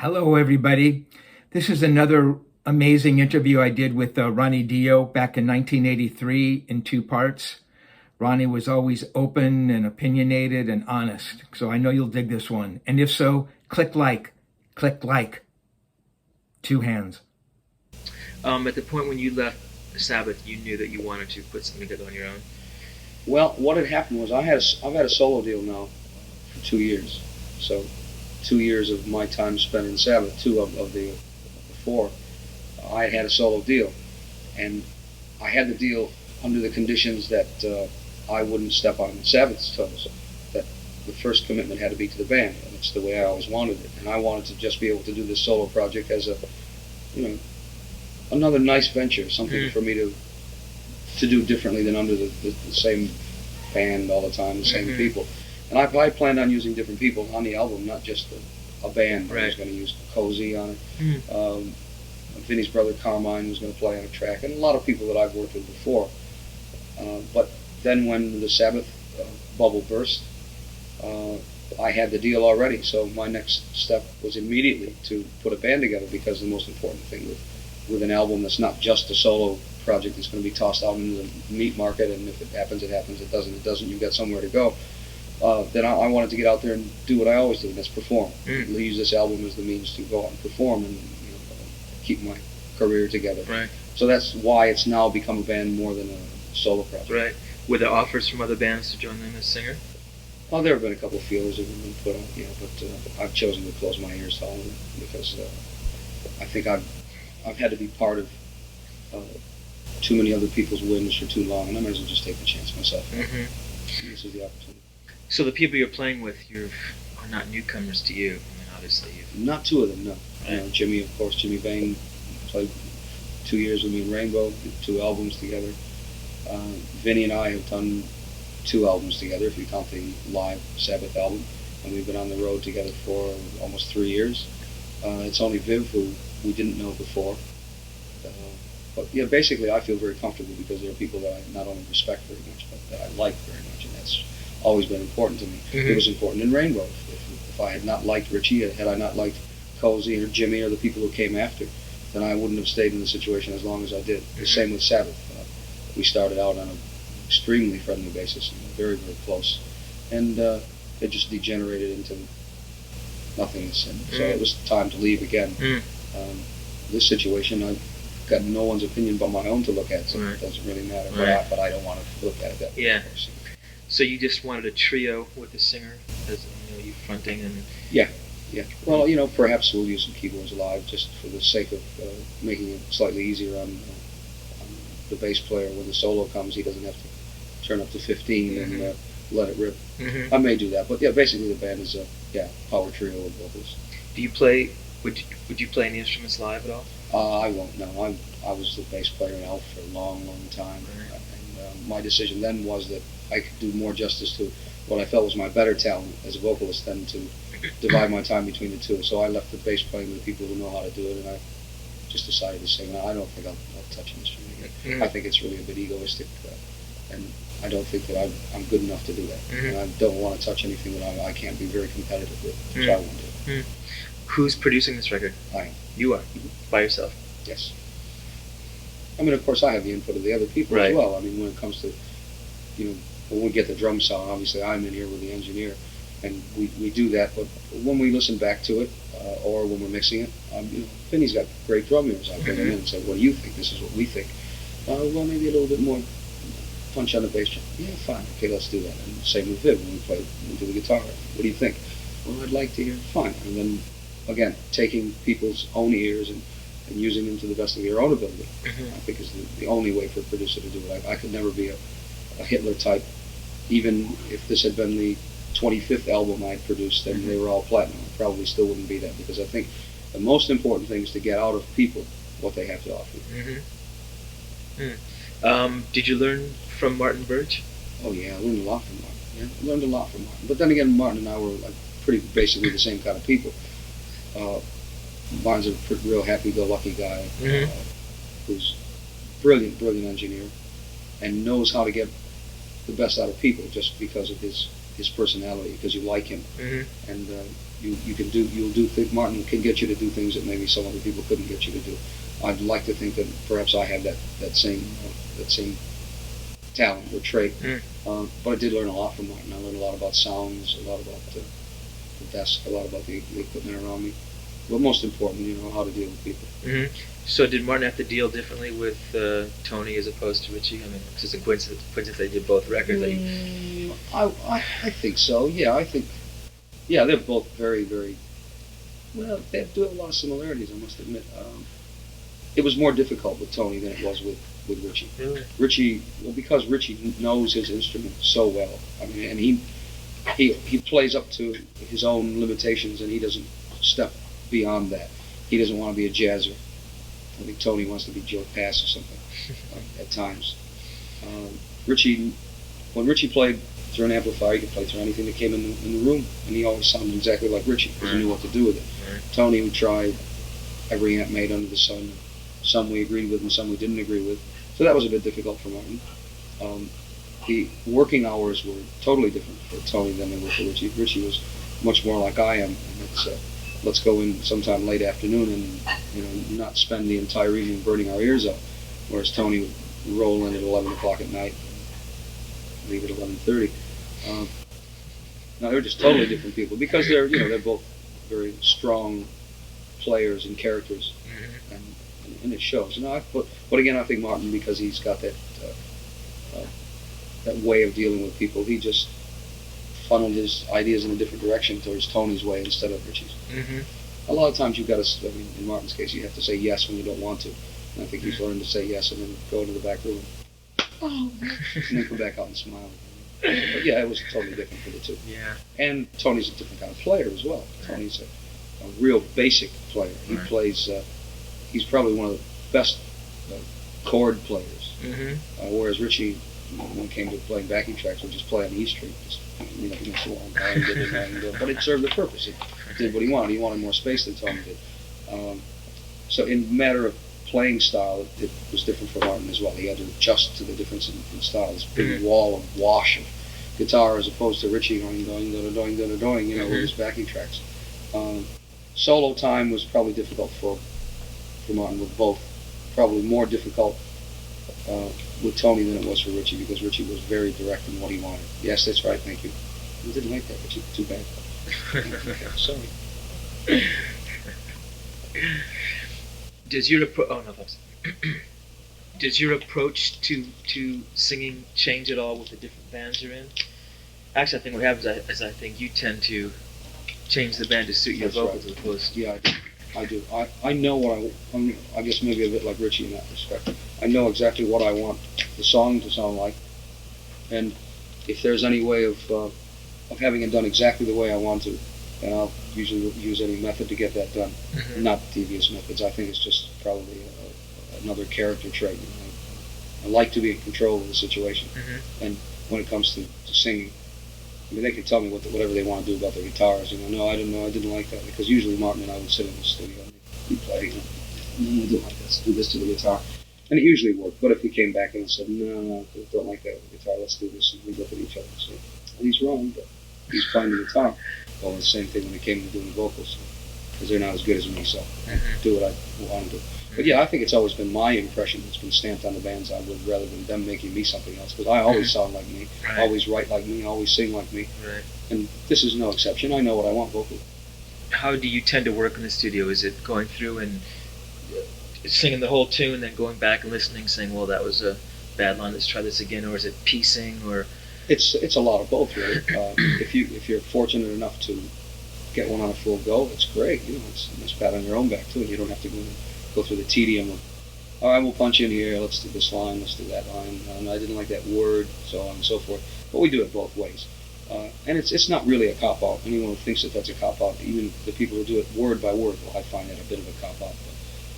Hello, everybody. This is another amazing interview I did with Ronnie Dio back in 1983 in 2 parts. Ronnie was always open and opinionated and honest, so I know you'll dig this one. And if so, click like. 2 hands. At the point when you left Sabbath, you knew that you wanted to put something together on your own? Well, what had happened was I've had a solo deal now for 2 years. So 2 years of my time spent in Sabbath, 2 of the 4, I had a solo deal. And I had the deal under the conditions that I wouldn't step on Sabbath's toes. That the first commitment had to be to the band, and it's the way I always wanted it. And I wanted to just be able to do this solo project as another nice venture, something for me to do differently than under the same band all the time, the same people. And I planned on using different people on the album, not just a band. Right. I was going to use Cozy on it. Vinny's brother Carmine was going to play on a track, and a lot of people that I've worked with before. But then when the Sabbath bubble burst, I had the deal already, so my next step was immediately to put a band together, because the most important thing with an album that's not just a solo project that's going to be tossed out into the meat market, and if it happens, it happens, it doesn't, you've got somewhere to go. Then I wanted to get out there and do what I always do, and that's perform. Use this album as the means to go out and perform and keep my career together. Right. So that's why it's now become a band more than a solo project. Right. Were there offers from other bands to join them as singer? Well, there have been a couple of feelers that have been put out, but I've chosen to close my ears to all of them, because I think I've had to be part of too many other people's wins for too long, and I might as well just take the chance myself. This is the opportunity. So the people you're playing with are not newcomers to you. I mean, obviously. Not 2 of them, no. Right. Jimmy, of course, Jimmy Bain played 2 years with me in Rainbow, did 2 albums together. Vinny and I have done 2 albums together, if you count the live Sabbath album, and we've been on the road together for almost 3 years. It's only Viv, who we didn't know before. But yeah, basically I feel very comfortable, because there are people that I not only respect very much, but that I like very much, and that's always been important to me. It was important in Rainbow. If I had not liked Ritchie, had I not liked Cozy or Jimmy or the people who came after, then I wouldn't have stayed in the situation as long as I did. The same with Sabbath. We started out on an extremely friendly basis, very, very close, and it just degenerated into nothingness, and so it was time to leave again. This situation, I've got no one's opinion but my own to look at, so it doesn't really matter. But I don't want to look at it that way. Yeah. So you just wanted a trio with the singer, as you fronting and. Yeah. Well, perhaps we'll use some keyboards live, just for the sake of making it slightly easier on the bass player. When the solo comes, he doesn't have to turn up to 15 and let it rip. I may do that, but yeah, basically the band is a power trio of vocals. Do you play? Would you play any instruments live at all? I won't. No, I was the bass player in Elf for a long, long time, and my decision then was that I could do more justice to what I felt was my better talent as a vocalist than to divide my time between the 2. So I left the bass playing to the people who know how to do it, and I just decided to sing. I don't think I'll touch an instrument again. I think it's really a bit egoistic, and I don't think that I'm good enough to do that. And I don't want to touch anything that I can't be very competitive with, so I won't do it. Who's producing this record? I am. You are? By yourself? Yes. I mean, of course, I have the input of the other people as well. I mean, when it comes to, when we get the drum sound, obviously I'm in here with the engineer, and we do that, but when we listen back to it, or when we're mixing it, Vinny's got great drum ears. I bring him in and say, what do you think? This is what we think. Well, maybe a little bit more punch on the bass drum. Yeah, fine, okay, let's do that. And same with Viv, when we do the guitar. What do you think? Well, I'd like to hear, fine. And then, again, taking people's own ears and using them to the best of your own ability, I think is the only way for a producer to do it. I could never be a Hitler type. Even if this had been the 25th album I'd produced and they were all platinum, I probably still wouldn't be that, because I think the most important thing is to get out of people what they have to offer. Did you learn from Martin Birch? Oh yeah, I learned a lot from Martin. Yeah, I learned a lot from Martin. But then again, Martin and I were pretty basically the same kind of people. Martin's a real happy-go-lucky guy who's brilliant engineer, and knows how to get the best out of people just because of his his personality because you like him, Mm-hmm. and you'll do things. Martin can get you to do things that maybe some other people couldn't get you to do. I'd like to think that perhaps I have that same talent or trait. But I did learn a lot from Martin. I learned a lot about sounds, a lot about the desk, a lot about the equipment around me. But most important, how to deal with people. Mm-hmm. So did Martin have to deal differently with Tony as opposed to Ritchie? I mean, it's just a coincidence they did both records. I think so. Yeah, they're both very, very, well, they do have a lot of similarities, I must admit. It was more difficult with Tony than it was with Ritchie. Really? Ritchie, well, because Ritchie knows his instrument so well. I mean, and he plays up to his own limitations, and he doesn't step beyond that. He doesn't want to be a jazzer. I think Tony wants to be Joe Pass or something at times. When Ritchie played through an amplifier, he could play through anything that came in the room, and he always sounded exactly like Ritchie because he knew what to do with it. Right. Tony would try every amp made under the sun. Some we agreed with and some we didn't agree with. So that was a bit difficult for Martin. The working hours were totally different for Tony than they were for Ritchie. Ritchie was much more like I am, and it's let's go in sometime late afternoon and not spend the entire evening burning our ears out. Whereas Tony would roll in at 11 o'clock at night and leave at 11:30. Now they're just totally different people because they're both very strong players and characters, and it shows. But again, I think Martin, because he's got that way of dealing with people, he just funneled his ideas in a different direction towards Tony's way instead of Ritchie's. Mm-hmm. A lot of times you've got to, in Martin's case, you have to say yes when you don't want to. And I think he's learned to say yes and then go into the back room and then come back out and smile. But yeah, it was totally different for the two. Yeah. And Tony's a different kind of player as well. Tony's a real basic player. He plays, he's probably one of the best chord players. Mm-hmm. Whereas Ritchie, when it came to playing backing tracks, would just play on the E String. Against the wall. But it served the purpose. It did what he wanted. He wanted more space than Tony did. So in matter of playing style, it was different for Martin as well. He had to adjust to the difference in style. This big wall of wash of guitar as opposed to Ritchie going, with his backing tracks. Solo time was probably difficult for Martin, with both. Probably more difficult with Tony than it was for Ritchie, because Ritchie was very direct in what he wanted. Yes, that's right, thank you. I didn't like that, Ritchie. Too bad. Sorry. Does your does your approach to singing change at all with the different bands you're in? Actually, I think what happens is I think you tend to change the band to suit your vocals as opposed to... Yeah, I do. I know what I guess maybe a bit like Ritchie in that respect. I know exactly what I want the song to sound like, and if there's any way of having it done exactly the way I want to, then I'll usually use any method to get that done. Mm-hmm. Not devious methods. I think it's just probably another character trait. I like to be in control of the situation, and when it comes to singing, I mean, they can tell me whatever they want to do about their guitars. No, I didn't like that, because usually Martin and I would sit in the studio and he'd play. No, I didn't like this. Do this to the guitar, and it usually worked. But if he came back and said, no, I don't like that with the guitar, let's do this, and we'd look at each other and say, well, he's wrong, but he's playing the guitar. Well, the same thing when it came to doing the vocals, because they're not as good as me, so do what I want to do. But yeah, I think it's always been my impression that's been stamped on the bands I would, rather than them making me something else, because I always sound like me, always write like me, always sing like me, and this is no exception. I know what I want vocally. How do you tend to work in the studio? Is it going through and singing the whole tune, then going back and listening, saying, well, that was a bad line, let's try this again, or is it piecing, or... It's a lot of both, really. If you're fortunate enough to get one on a full go, it's great. It's a nice pat on your own back too, and you don't have to go through the tedium of, all right, we'll punch in here, let's do this line, let's do that line, I didn't like that word, so on and so forth. But we do it both ways. And it's not really a cop-out. Anyone who thinks that that's a cop-out, even the people who do it word by word, well, I find that a bit of a cop-out.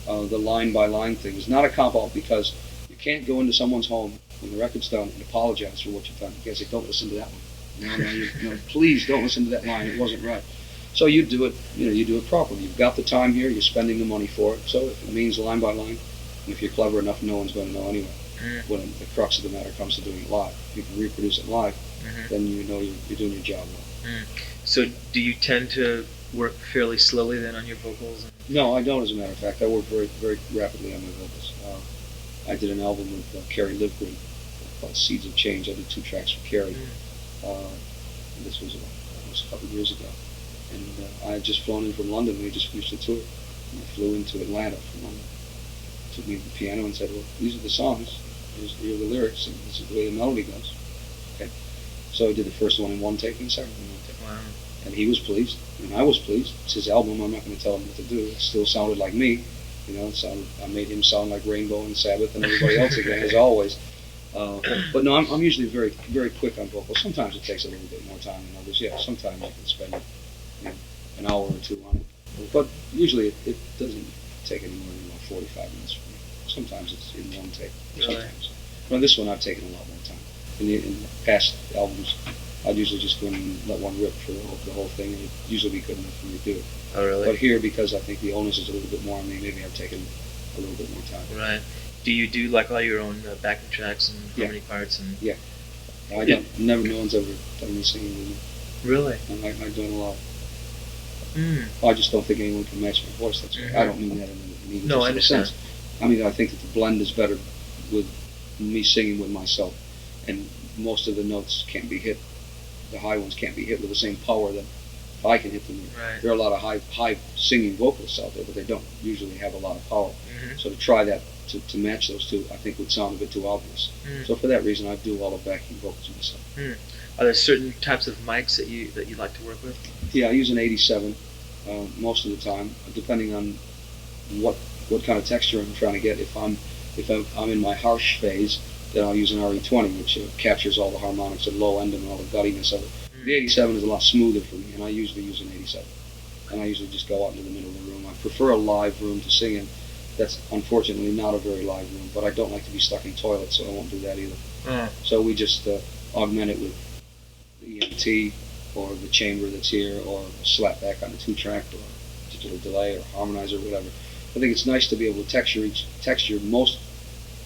But the line-by-line thing is not a cop-out, because you can't go into someone's home when the record's done and apologize for what you've done. You can't say, don't listen to that one. Please don't listen to that line, it wasn't right. So you do it, you do it properly. You've got the time here, you're spending the money for it, so if it means line by line, and if you're clever enough, no one's going to know anyway. When the crux of the matter comes to doing it live. If you can reproduce it live, then you know you're doing your job well. So do you tend to work fairly slowly then on your vocals? No, I don't. As a matter of fact, I work very, very rapidly on my vocals. I did an album with Carrie Livgren called Seeds of Change. I did 2 tracks for Carrie. This was almost a couple of years ago. And I had just flown in from London. We had just finished the tour. And I flew into Atlanta from London. Took me to the piano and said, well, these are the songs. Here are the lyrics, and this is the way the melody goes. Okay. So I did the first one in 1 take and the second one in 1 take. Wow. And he was pleased, and I was pleased. It's his album. I'm not going to tell him what to do. It still sounded like me. You know, I made him sound like Rainbow and Sabbath and everybody else again, as always. But no, I'm usually very, very quick on vocals. Sometimes it takes a little bit more time than others. Yeah, sometimes I can spend an hour or 2 on it. But usually it doesn't take any more than about 45 minutes for me. Sometimes it's in 1 take. Really? Sometimes. But on this one, I've taken a lot more time. In past albums, I'd usually just go in and let one rip for the whole thing, and it'd usually be good enough for me to do it. Oh, really? But here, because I think the onus is a little bit more on me, maybe I've taken a little bit more time. Right. Do you do like all your own backing tracks and harmony parts? And Yeah. I don't. No one's ever done me singing with me. Really? And I've done a lot. I just don't think anyone can match my voice. That's right. I don't mean that in an egotistical sense. I mean, I think that the blend is better with me singing with myself, and most of the notes can't be hit. The high ones can't be hit with the same power that I can hit them with. Right. There are a lot of high singing vocalists out there, but they don't usually have a lot of power. Mm-hmm. So to try that, to match those two, I think would sound a bit too obvious. So for that reason, I do all the backing vocals myself. Are there certain types of mics that you like to work with? Yeah, I use an 87 most of the time, depending on what kind of texture I'm trying to get. If I'm in my harsh phase, then I'll use an RE20, which captures all the harmonics and low end and all the guttiness of it. The 87 is a lot smoother for me, and I usually use an 87. And I usually just go out into the middle of the room. I prefer a live room to sing in. That's unfortunately not a very live room, but I don't like to be stuck in toilets, so I won't do that either. So we just augment it with the EMT or the chamber that's here, or a slap back on the 2-track, or digital delay, or harmonizer, or whatever. I think it's nice to be able to texture most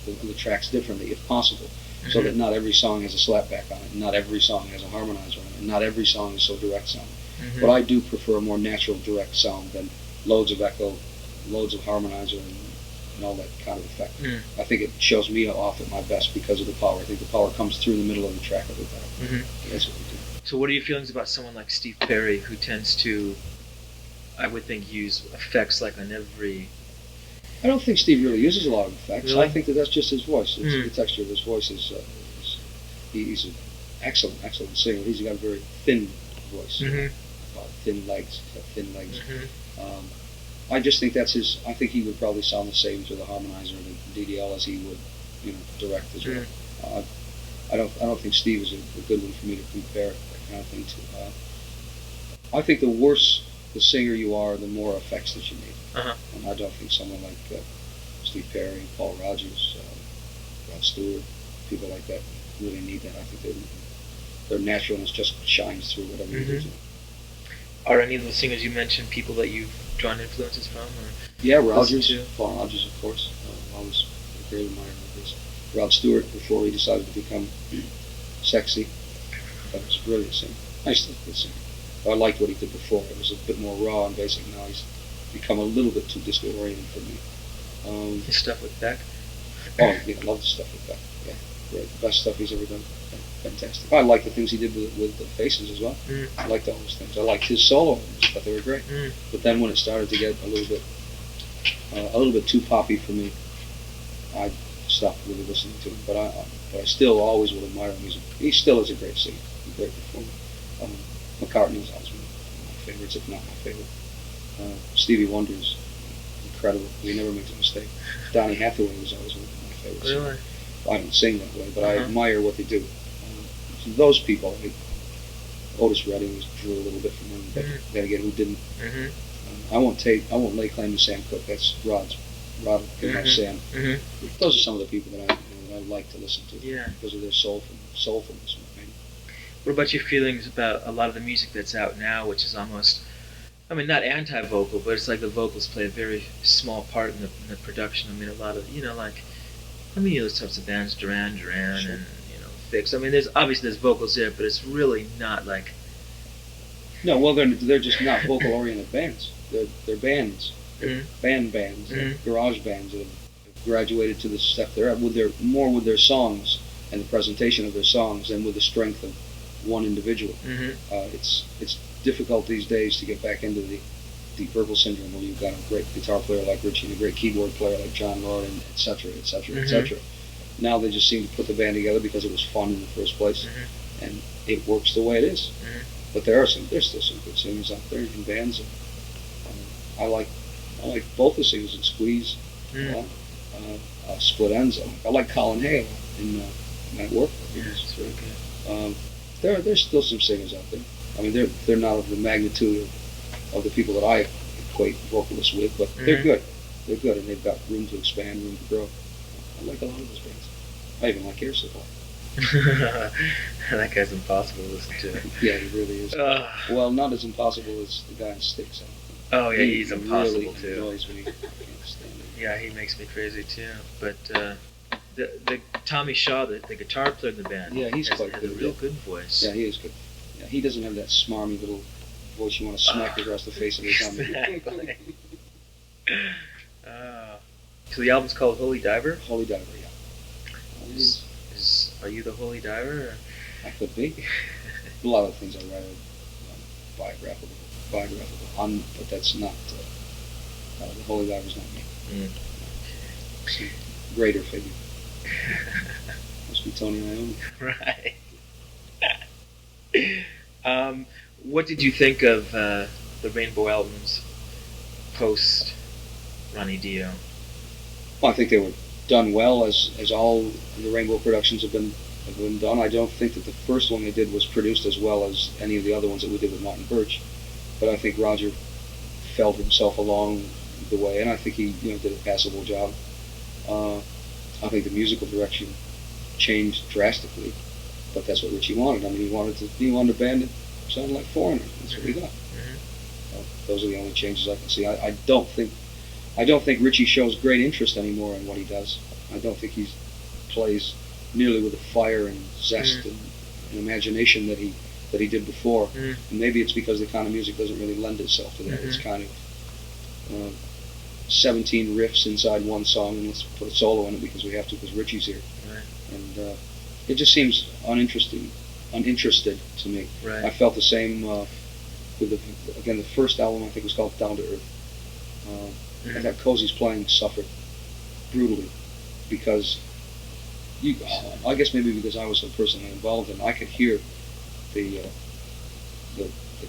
of the tracks differently, if possible, so that not every song has a slapback on it, and not every song has a harmonizer on it, and not every song is so direct sounding. But I do prefer a more natural, direct sound than loads of echo, loads of harmonizer, and all that kind of effect. I think it shows me off at my best because of the power. I think the power comes through the middle of the track a bit better. That's what we do. So what are your feelings about someone like Steve Perry, who tends to, I would think, use effects like on every... I don't think Steve really uses a lot of effects. Really? I think that's just his voice. The texture of his voice is he's an excellent singer. He's got a very thin voice, thin legs. I just think that's his. I think he would probably sound the same to the harmonizer and the DDL as he would, direct as well. I don't think Steve is a good one for me to compare that kind of thing to. I think the worse the singer you are, the more effects that you need. And I don't think someone like Steve Perry, Paul Rogers, Rod Stewart, people like that really need that. I think their naturalness just shines through whatever you do to them. Are any of the singers you mentioned people that you've drawn influences from? Or yeah, Rogers, Paul Rogers, of course. I was a great admirer of his. Rod Stewart, before he decided to become sexy, that was a brilliant singer. I still good singer. I liked what he did before. It was a bit more raw and basic. Now he's become a little bit too disco-oriented for me. His stuff with Beck? Oh, yeah, I love the stuff with Beck. Yeah, great. The best stuff he's ever done. Fantastic. I like the things he did with the Faces as well. I liked all those things. I liked his solo. I thought they were great. But then when it started to get a little bit too poppy for me, I stopped really listening to him. But I still always will admire him. He still is a great singer, a great performer. McCartney was always one of my favorites, if not my favorite. Stevie Wonder is incredible. He never makes a mistake. Donny Hathaway was always one of my favorites. Really? I don't sing that way, but I admire what they do. Those people, Otis Redding drew a little bit from him, but then again, who didn't? I won't lay claim to Sam Cooke. That's Rod and Sam. Those are some of the people that I like to listen to because of their soulfulness. Maybe. What about your feelings about a lot of the music that's out now, which is almost, I mean, not anti-vocal, but it's like the vocals play a very small part in the production. I mean, a lot of, those types of bands, Duran Duran, and, fixed. I mean, there's vocals there, but it's really not like. No, well, they're just not vocal-oriented bands. They're bands. They're bands, garage bands that have graduated to the step they're at with their songs and the presentation of their songs than with the strength of one individual. It's difficult these days to get back into the Deep Purple syndrome where you've got a great guitar player like Ritchie and a great keyboard player like John Lord, and et cetera, et cetera, et cetera. Now they just seem to put the band together because it was fun in the first place, and it works the way it is. But there's still some good singers out there in bands. I like both the singers in Squeeze, Split Ends. I like Colin Hale in Night Work. It's really good. There's still some singers out there. I mean, they're not of the magnitude of the people that I equate vocalists with, but they're good. They're good, and they've got room to expand, room to grow. I like a lot of those bands. I even like Air Supply. That guy's impossible to listen to. Yeah, he really is. Well, not as impossible as the guy in Styx. Oh yeah, he's impossible really too. Annoys me. I can't stand him. Yeah, he makes me crazy too. But the Tommy Shaw, the guitar player in the band, Yeah, he's quite has good. a real good voice. Yeah, he is good. Yeah, he doesn't have that smarmy little voice you want to smack across the face every time. Exactly. So the album's called Holy Diver. Holy Diver, yeah. Are you the Holy Diver? Or? I could be. A lot of things I write are biographical, but that's not, the Holy Diver's not me. It's a greater figure. Must be Tony Iommi. Right. What did you think of the Rainbow albums post Ronnie Dio? Well, I think they were done well, as all the Rainbow productions have been done. I don't think that the first one they did was produced as well as any of the other ones that we did with Martin Birch, but I think Roger felt himself along the way, and I think he did a passable job. I think the musical direction changed drastically, but that's what Ritchie wanted. I mean, he wanted a band that sounded like Foreigner. That's what we got. Those are the only changes I can see. I don't think Ritchie shows great interest anymore in what he does. I don't think he plays nearly with the fire and zest and imagination that he did before. And maybe it's because the kind of music doesn't really lend itself to that. It's kind of 17 riffs inside one song, and let's put a solo in it because we have to, because Ritchie's here. And it just seems uninterested to me. I felt the same with the first album. I think was called Down to Earth. I thought Cozy's playing suffered brutally because I guess maybe because I was so personally involved, and I could hear the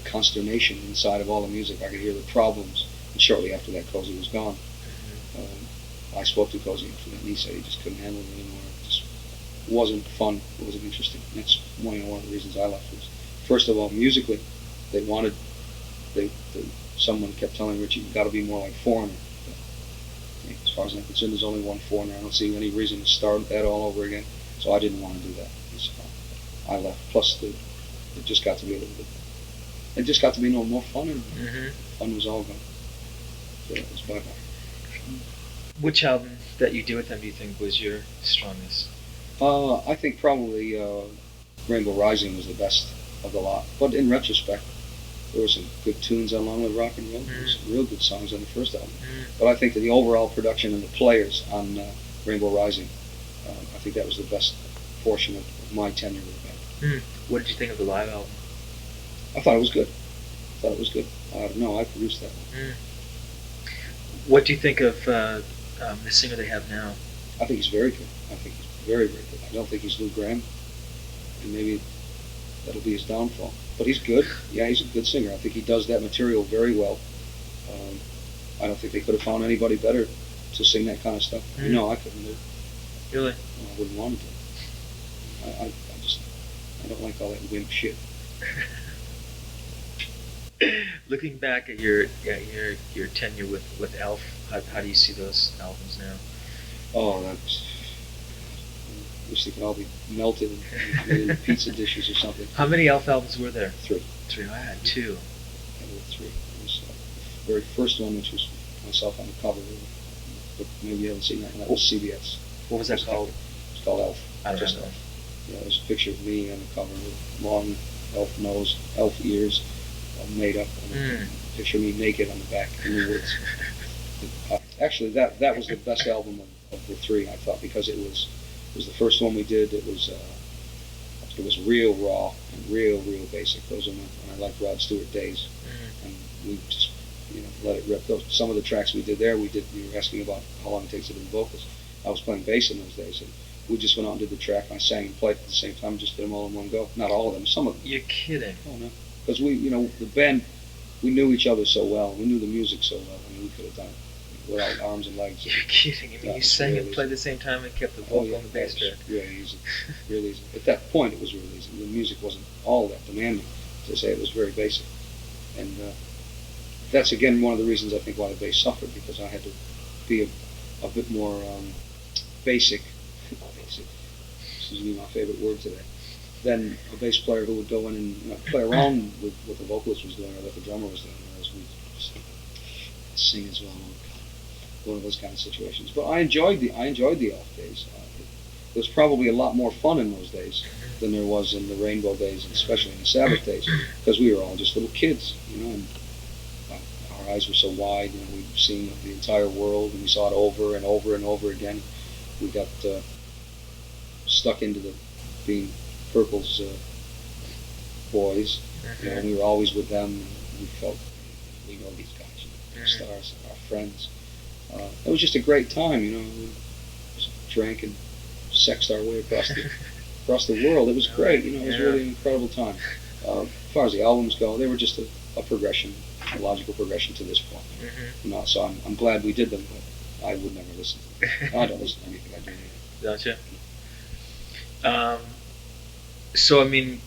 consternation inside of all the music. I could hear the problems. And shortly after that, Cozy was gone. I spoke to Cozy after that, and he said he just couldn't handle it anymore. It just wasn't fun. It wasn't interesting. And that's one of the reasons I left. Was, first of all, musically, they wanted someone kept telling Ritchie, "You've got to be more like Foreigner." But, as far as I'm concerned, there's only one Foreigner. I don't see any reason to start that all over again. So I didn't want to do that. So I left. Plus, it just got to be a little bit. It just got to be no more fun, and fun was all gone. So that was bye-bye. Which album that you did with them do you think was your strongest? I think probably Rainbow Rising was the best of the lot. But in retrospect, there were some good tunes on Long Live Rock and Roll. There were some real good songs on the first album. But I think that the overall production and the players on Rainbow Rising, I think that was the best portion of my tenure with the band. What did you think of the live album? I thought it was good. I don't know, I produced that one. What do you think of the singer they have now? I think he's very good. I think he's very, very good. I don't think he's Lou Gramm, and maybe that'll be his downfall. But he's good. Yeah, he's a good singer. I think he does that material very well. I don't think they could have found anybody better to sing that kind of stuff. No, I couldn't do it. Really? I wouldn't want to. I don't like all that wimp shit. Looking back at your tenure with Elf, how do you see those albums now? Oh, I wish they could all be melted and made into pizza dishes or something. How many Elf albums were there? 3. 3. I had 2. I had 3. It was the very first one, which was myself on the cover. But maybe you haven't seen that one. That was CBS. What was that called? It's called Elf. I don't Just know. Elf. there's a picture of me on the cover with long elf nose, elf ears, all made up, and a picture of me naked on the back in the woods. Actually, that was the best album of the three, I thought, because it was the first one we did. It was real raw and real basic. Those are when I liked Rod Stewart days, and we just let it rip. Some of the tracks we did there, you were asking about how long it takes to do vocals. I was playing bass in those days, and we just went out and did the track, and I sang and played at the same time, just did them all in one go. Not all of them, some of them. You're kidding. Oh no, because the band, we knew each other so well, we knew the music so well, I mean, we could have done it without arms and legs. You're kidding. I mean, you sang and played at the same time and kept the vocal on the bass track. Really easy, really easy. At that point, it was really easy. The music wasn't all that demanding. To say, it was very basic, and that's again one of the reasons I think why the bass suffered, because I had to be a bit more basic. Excuse me, my favorite word today. Than a bass player who would go in and play around with what the vocalist was doing or what the drummer was doing, whereas we just sing as well. One of those kind of situations. But I enjoyed the elf days. It was probably a lot more fun in those days than there was in the Rainbow days, and especially in the Sabbath days, because we were all just little kids, and our eyes were so wide. We'd seen the entire world, and we saw it over and over and over again. We got stuck into being Purple's boys, and we were always with them. And we felt we know these guys, they're stars, our friends. It was just a great time, we just drank and sexed our way across the world. It was great, it was really an incredible time. As far as the albums go, they were just a progression, a logical progression to this point. So I'm glad we did them, but I would never listen to them. I don't listen to anything I do anymore. Gotcha. So I mean,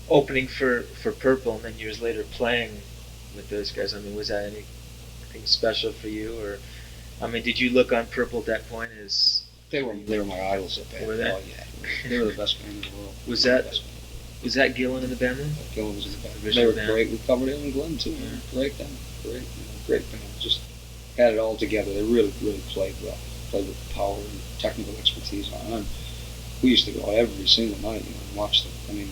opening for Purple, and then years later playing with those guys. I mean, was that anything special for you, or I mean, did you look on Purple at that point as they were my idols at that? Were they? Oh yeah, they were the best band in the world. Was that Gillan in the band then? Gillan was in the band. They were great. We covered Hill and Glenn too. Great band, great band. Just had it all together. They really played well. Played with power and technical expertise on it. We used to go every single night, and watch them. I mean,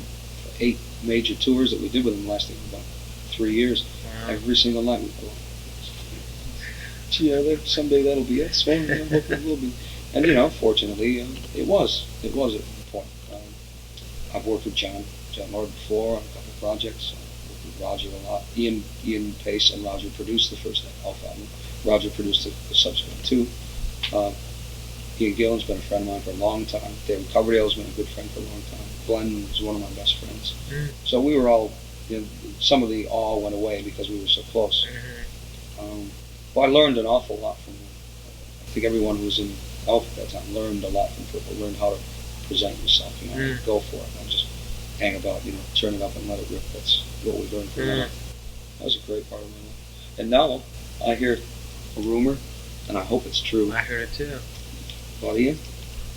8 major tours that we did with them lasting about 3 years. Wow. Every single night we'd go. Gee, someday that'll be us. Well, I hope it will be. And fortunately, it was at one point. I've worked with John Lord before on a couple of projects. I worked with Roger a lot. Ian Pace and Roger produced the first Elf album. Roger produced the subsequent 2. Ian Gillan's been a friend of mine for a long time. David Coverdale's been a good friend for a long time. Glenn was one of my best friends. So we were all, some of the awe went away because we were so close. Well, I learned an awful lot from them. I think everyone who was in Elf at that time learned a lot from Purple, learned how to present yourself, go for it, not just hang about, turn it up and let it rip. That's what we learned from that. That was a great part of my life. And now I hear a rumor, and I hope it's true. I heard it too. About Ian?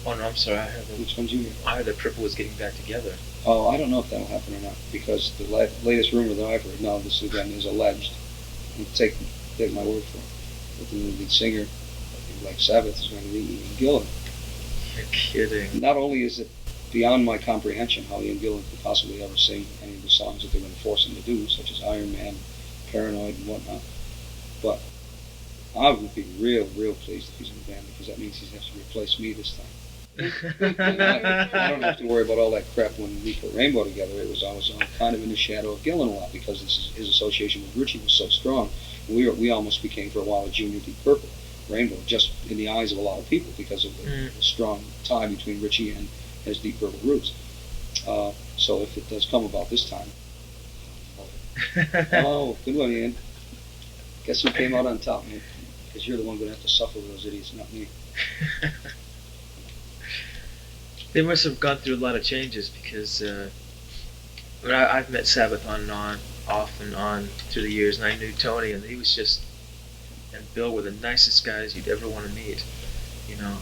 Oh no, I'm sorry. Which one did you hear? I heard that Purple was getting back together. Oh, I don't know if that'll happen or not, because the latest rumor that I've heard, now this again is alleged, and take my word for it, that the lead singer of Black Sabbath is going to be Ian Gillan. You're kidding. Not only is it beyond my comprehension how Ian Gillan could possibly ever sing any of the songs that they're going to force him to do, such as Iron Man, Paranoid, and whatnot, but I would be real pleased if he's in the band, because that means he has to replace me this time. I don't have to worry about all that crap when we put Rainbow together. I was kind of in the shadow of Gillan a lot, because his association with Ritchie was so strong. We almost became for a while a junior Deep Purple. Rainbow, just in the eyes of a lot of people, because of the strong tie between Ritchie and his Deep Purple roots. So if it does come about this time, oh, good one, Ian. Guess who came out on top, man? Because you're the one going to have to suffer with those idiots, not me. They must have gone through a lot of changes, because I've met Sabbath on and on, off and on through the years, and I knew Tony, and he was just, and Bill were the nicest guys you'd ever want to meet.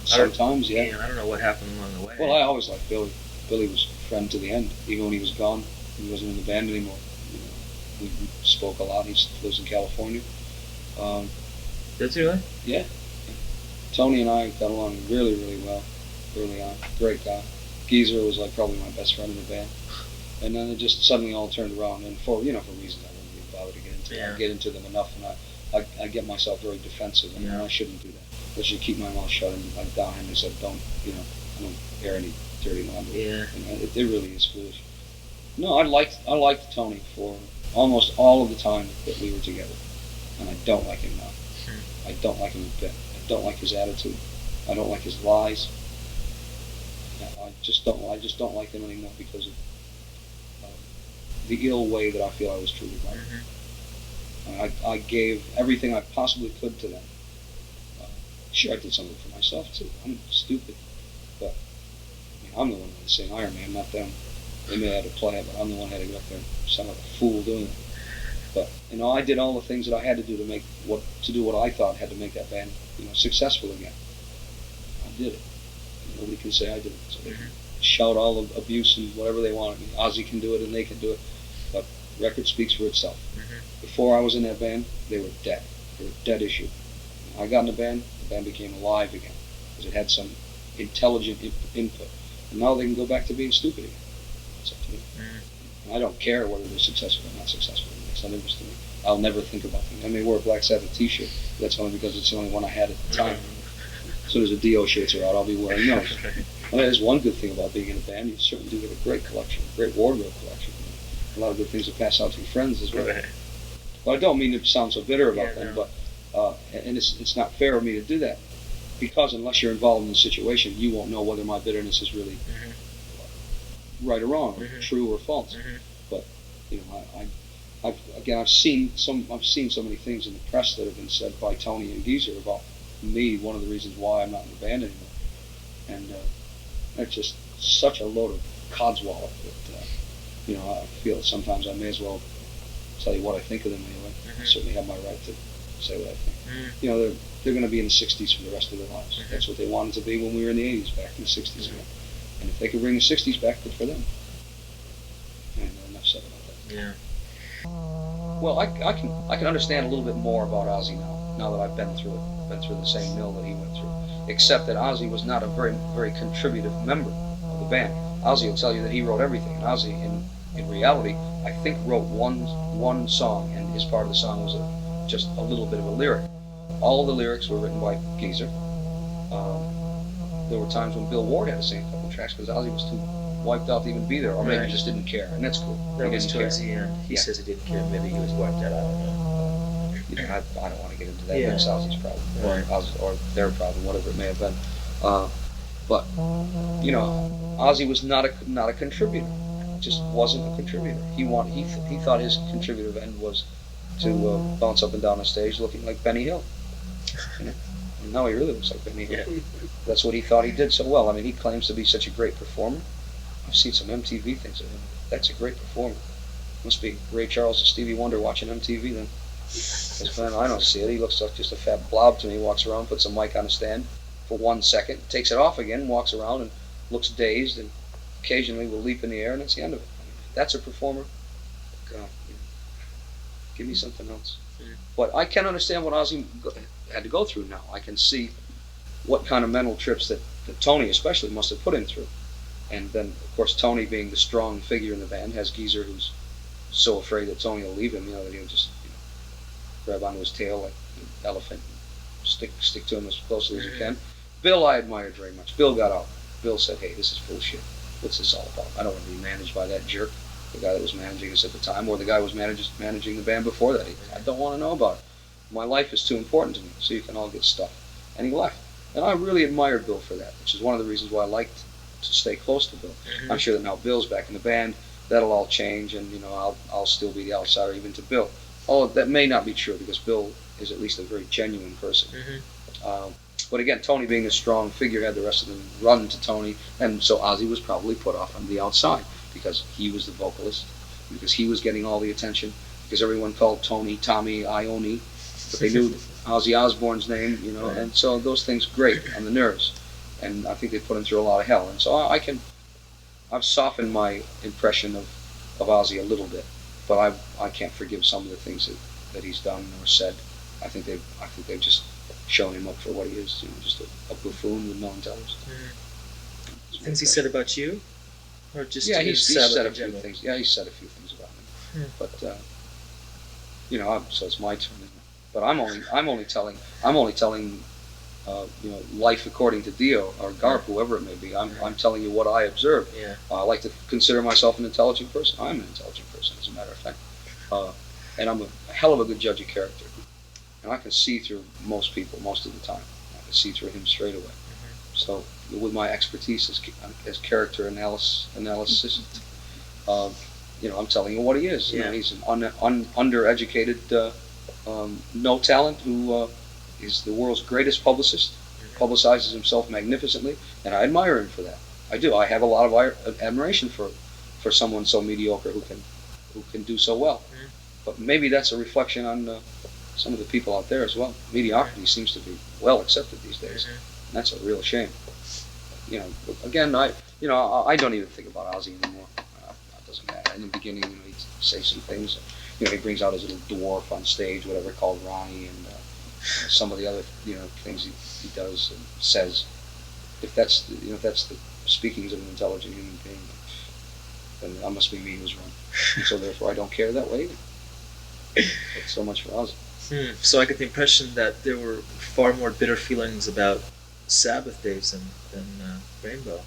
Sometimes, yeah. And I don't know what happened along the way. Well, I always liked Billy. Billy was a friend to the end, even when he was gone. He wasn't in the band anymore. We spoke a lot. He lives in California. Does he really? Yeah. Tony and I got along really well early on. Great guy. Geezer was like probably my best friend in the band. And then it just suddenly all turned around, and for reasons I wouldn't really bother to get into. Yeah. I get into them enough, and I get myself very defensive, and I shouldn't do that. I should keep my mouth shut, and like Don Henley said, I don't air any dirty laundry. Yeah. It really is foolish. No, I liked Tony for almost all of the time that we were together, and I don't like him now. I don't like him a bit. I don't like his attitude. I don't like his lies. I just don't like him anymore because of the ill way that I feel I was treated by them. I gave everything I possibly could to them. Sure, I did something for myself too. I'm stupid, but I'm the one that sang Iron Man, not them. They may have had to play it, but I'm the one who had to get up there and sound like a fool doing it. But I did all the things that I had to do to do what I thought had to make that band successful again. I did it. Nobody can say I didn't. So they shout all the abuse and whatever they want. Ozzy can do it and they can do it, but record speaks for itself. Before I was in that band, they were dead. They were a dead issue. When I got in the band became alive again because it had some intelligent input. And now they can go back to being stupid again. It's up to me. I don't care whether they're successful or not successful. It's not interesting to me. I'll never think about them. I may wear a Black Sabbath t-shirt. That's only because it's the only one I had at the time. As soon as the Dio shirts are out, I'll be wearing those. Well, there's one good thing about being in a band. You certainly do get a great collection, a great wardrobe collection. A lot of good things to pass out to your friends as well. But I don't mean to sound so bitter about them, but and it's not fair of me to do that, because unless you're involved in the situation, you won't know whether my bitterness is really right or wrong, or true or false. But I've seen so many things in the press that have been said by Tony and Geezer about me. One of the reasons why I'm not in the band anymore, and it's just such a load of codswallop that I feel that sometimes I may as well tell you what I think of them anyway. I certainly have my right to say what I think. They're going to be in the 60s for the rest of their lives. That's what they wanted to be when we were in the 80s, back in the 60s again. And if they could bring the 60s back, good for them. And enough said about that. Yeah. Well, I can understand a little bit more about Ozzy now that I've been through it, been through the same mill that he went through. Except that Ozzy was not a very, very contributive member of the band. Ozzy will tell you that he wrote everything. And Ozzy, in reality, I think wrote one song, and his part of the song was just a little bit of a lyric. All the lyrics were written by Geezer. There were times when Bill Ward had to sing a couple of tracks because Ozzy was too wiped out to even be there, or maybe just didn't care, and that's cool. That was towards the end. He says he didn't care. Maybe he was wiped out. I don't know. I don't want to get into that. That's Ozzy's problem, or their problem, whatever it may have been. But Ozzy was not a contributor. Just wasn't a contributor. He thought his contributive end was to bounce up and down the stage looking like Benny Hill. And now he really looks like Benny Hill. That's what he thought he did so well. I mean, he claims to be such a great performer. I've seen some MTV things of him. That's a great performer. Must be Ray Charles and Stevie Wonder watching MTV then. Because, man, I don't see it. He looks like just a fat blob to me. He walks around, puts a mic on a stand for 1 second, takes it off again, walks around and looks dazed, and occasionally will leap in the air, and that's the end of it. I mean, that's a performer. God, give me something else. But I can understand what Ozzy had to go through now. I can see what kind of mental trips that Tony especially must have put him through. And then, of course, Tony being the strong figure in the band has Geezer, who's so afraid that Tony will leave him, that he'll just grab onto his tail like an elephant, and stick to him as closely as he can. Bill I admired very much. Bill got out. Bill said, "Hey, this is bullshit. What's this all about? I don't want to be managed by that jerk, the guy that was managing us at the time, or the guy who was managing the band before that. I don't want to know about it. My life is too important to me, so you can all get stuff." And he left. And I really admired Bill for that, which is one of the reasons why I liked to stay close to Bill. I'm sure that now Bill's back in the band, that'll all change, and I'll still be the outsider even to Bill. Oh, that may not be true, because Bill is at least a very genuine person. But again, Tony being a strong figurehead, the rest of them run to Tony, and so Ozzy was probably put off on the outside because he was the vocalist, because he was getting all the attention, because everyone called Tony Tommy Iommi, but they knew Ozzy Osbourne's name, and so those things grate on the nerves, and I think they put him through a lot of hell, and so I've softened my impression of Ozzy a little bit, but I can't forgive some of the things that he's done or said. I think they've just shown him up for what he is, just a buffoon with no intelligence. Things he said about you, or just yeah, he's Sabbath said a in few general? things. Yeah, he said a few things about me. But so it's my turn. Isn't it? But I'm only telling life according to Dio or Garp, whoever it may be. I'm telling you what I observed. Yeah. I like to consider myself an intelligent person. I'm an intelligent person, as a matter of fact, and I'm a hell of a good judge of character. And I can see through most people most of the time. I can see through him straight away. So with my expertise as character analysis, I'm telling you what he is. Yeah. He's an undereducated, no talent who is the world's greatest publicist, publicizes himself magnificently, and I admire him for that. I do. I have a lot of admiration for someone so mediocre who can do so well. But maybe that's a reflection on some of the people out there as well. Mediocrity seems to be well accepted these days. And that's a real shame. Again, I don't even think about Ozzy anymore. It doesn't matter. In the beginning, he'd say some things. He brings out his little dwarf on stage, whatever, called Ronnie, and some of the other things he does and says. If that's the speakings of an intelligent human being, then that must be me who's wrong. And so therefore, I don't care that way either. But so much for Ozzy. So I get the impression that there were far more bitter feelings about Sabbath days than Rainbow.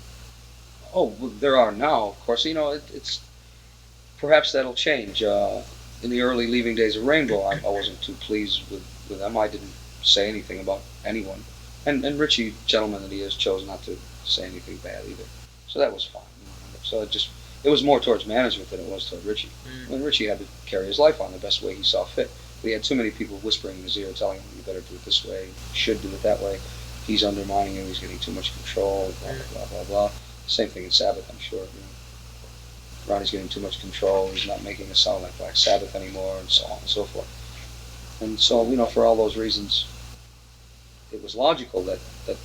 Oh, well, there are now, of course. It's perhaps that'll change. In the early leaving days of Rainbow, I wasn't too pleased with them. I didn't say anything about anyone. And Ritchie, gentleman that he is, chose not to say anything bad either. So that was fine. So it was more towards management than it was toward Ritchie. I mean, Ritchie had to carry his life on the best way he saw fit. But he had too many people whispering in his ear, telling him, you better do it this way, you should do it that way. He's undermining him, he's getting too much control, blah, blah, blah, blah. Same thing in Sabbath, I'm sure. Ronnie's getting too much control, he's not making us sound like Black Sabbath anymore, and so on and so forth. And so, for all those reasons, it was logical that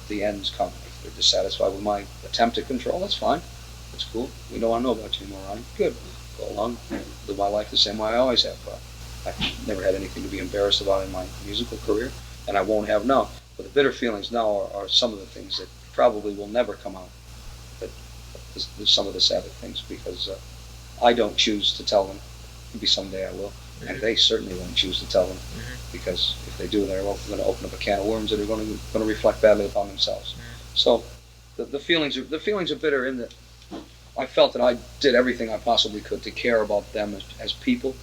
the ends come. If they're dissatisfied with my attempt at control, that's fine. That's cool. We don't want to know about you anymore, Ronnie. Good. Go along, live my life the same way I always have. I've never had anything to be embarrassed about in my musical career, and I won't have now. But the bitter feelings now are some of the things that probably will never come out. That is some of the Sabbath things, because I don't choose to tell them. Maybe someday I will. And they certainly won't choose to tell them, because if they do, they're going to open up a can of worms that are going to reflect badly upon themselves. So the feelings are bitter in that I felt that I did everything I possibly could to care about them as people,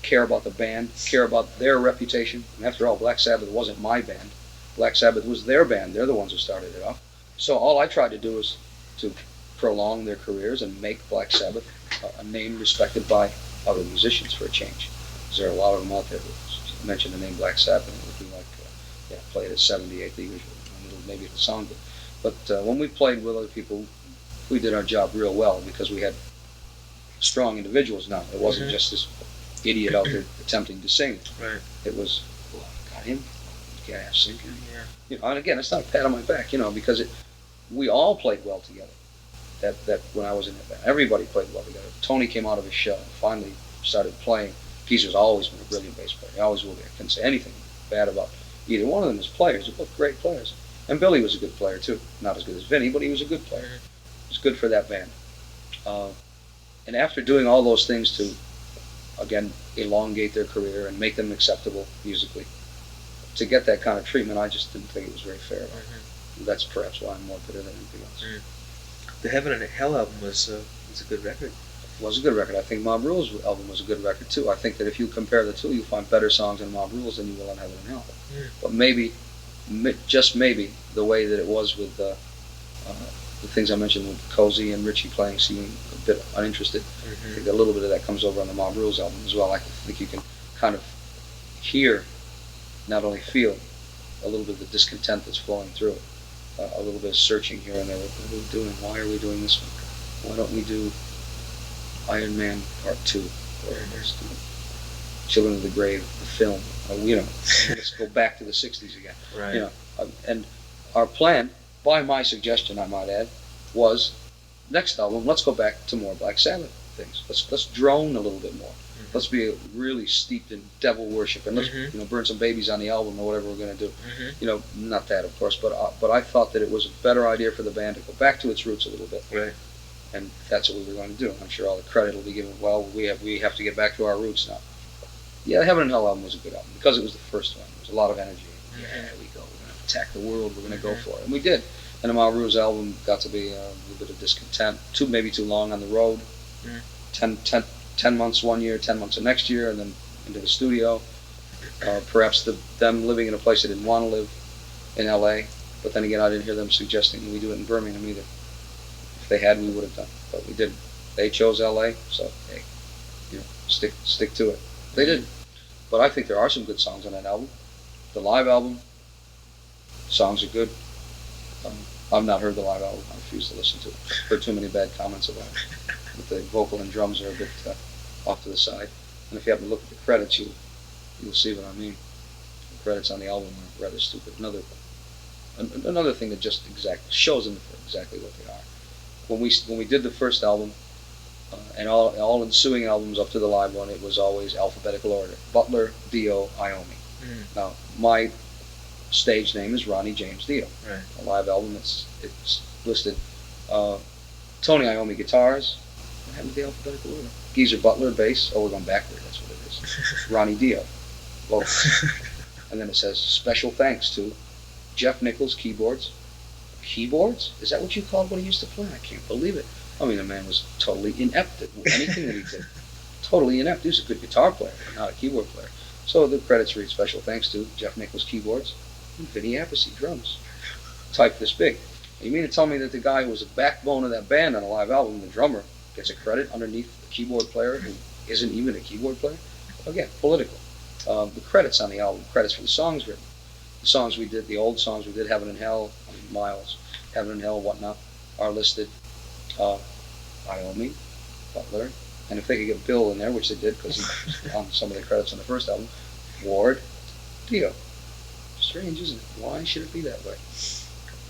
care about the band, care about their reputation. And after all, Black Sabbath wasn't my band. Black Sabbath was their band. They're the ones who started it off. So all I tried to do was to prolong their careers and make Black Sabbath a name respected by other musicians for a change. Because there are a lot of them out there who mention the name Black Sabbath, and it would be like, play it at 78 the usual, and maybe it'll sound good. But when we played with other people, we did our job real well, because we had strong individuals now. It wasn't just this idiot out there attempting to sing. Right. It was, got him, can't have singing. Yeah. And again, it's not a pat on my back, because we all played well together. That when I was in that band, everybody played well together. Tony came out of his shell and finally started playing. Geezer's always been a brilliant bass player. He always will be. I couldn't say anything bad about either one of them as players. They're both great players. And Billy was a good player too. Not as good as Vinny, but he was a good player. It was good for that band. And after doing all those things to, again, elongate their career and make them acceptable musically, to get that kind of treatment, I just didn't think it was very fair. That's perhaps why I'm more bitter than anything else. The Heaven and Hell album was a good record. It was a good record. I think Mob Rules album was a good record too. I think that if you compare the two, you'll find better songs in Mob Rules than you will in Heaven and Hell. But maybe, just maybe, the way that it was with the things I mentioned with Cozy and Ritchie playing, seeming a bit uninterested, I think a little bit of that comes over on the Mob Rules album as well. I think you can kind of hear, not only feel, a little bit of the discontent that's flowing through it. A little bit of searching here and there. What are we doing? Why are we doing this one? Why don't we do Iron Man Part 2? Or Children of the Grave, the film? Let's go back to the 60s again. Right. And our plan, by my suggestion, I might add, was next album, let's go back to more Black Sabbath things. Let's drone a little bit more. Let's be really steeped in devil worship, and let's burn some babies on the album or whatever we're going to do. Not that, of course, but I thought that it was a better idea for the band to go back to its roots a little bit. Right. And that's what we were going to do. I'm sure all the credit will be given. Well, we have to get back to our roots now. Yeah, the Heaven and Hell album was a good album because it was the first one. There was a lot of energy. Yeah, there we go. We're going to attack the world. We're going to go for it, and we did. And the Malruz album got to be a little bit of discontent. Maybe too long on the road. 10 months one year, 10 months the next year, and then into the studio. Perhaps them living in a place they didn't want to live in L.A., but then again, I didn't hear them suggesting we do it in Birmingham either. If they had, we would have done, but we didn't. They chose L.A., so hey, stick to it. They did. But I think there are some good songs on that album. The live album, songs are good. I've not heard the live album. I refuse to listen to it. Heard too many bad comments about it. But the vocal and drums are a bit off to the side. And if you happen to look at the credits, you'll see what I mean. The credits on the album are rather stupid. Another thing that just shows them for exactly what they are. When we did the first album, and all ensuing albums up to the live one, it was always alphabetical order: Butler, Dio, Iommi. Now my stage name is Ronnie James Dio. Right. A live album, it's listed Tony Iommi guitars. What happened to the alphabetical order? Geezer Butler bass. Oh, we're going backward. That's what it is. Ronnie Dio vocals. And then it says special thanks to Jeff Nichols keyboards. Keyboards? Is that what you called what he used to play? I can't believe it. I mean, the man was totally inept at anything that he did. Totally inept. He was a good guitar player, but not a keyboard player. So the credits read special thanks to Jeff Nichols keyboards and Vinny Appice drums. Type this big. You mean to tell me that the guy who was the backbone of that band on a live album, the drummer, gets a credit underneath the keyboard player who isn't even a keyboard player? Again, political. The credits on the album, credits for the songs written. The songs we did, the old songs we did, Heaven and Hell, Miles, Heaven and Hell, whatnot, are listed. Iommi, Butler, and if they could get Bill in there, which they did because he was on some of the credits on the first album, Ward, Dio. Strange, isn't it? Why should it be that way?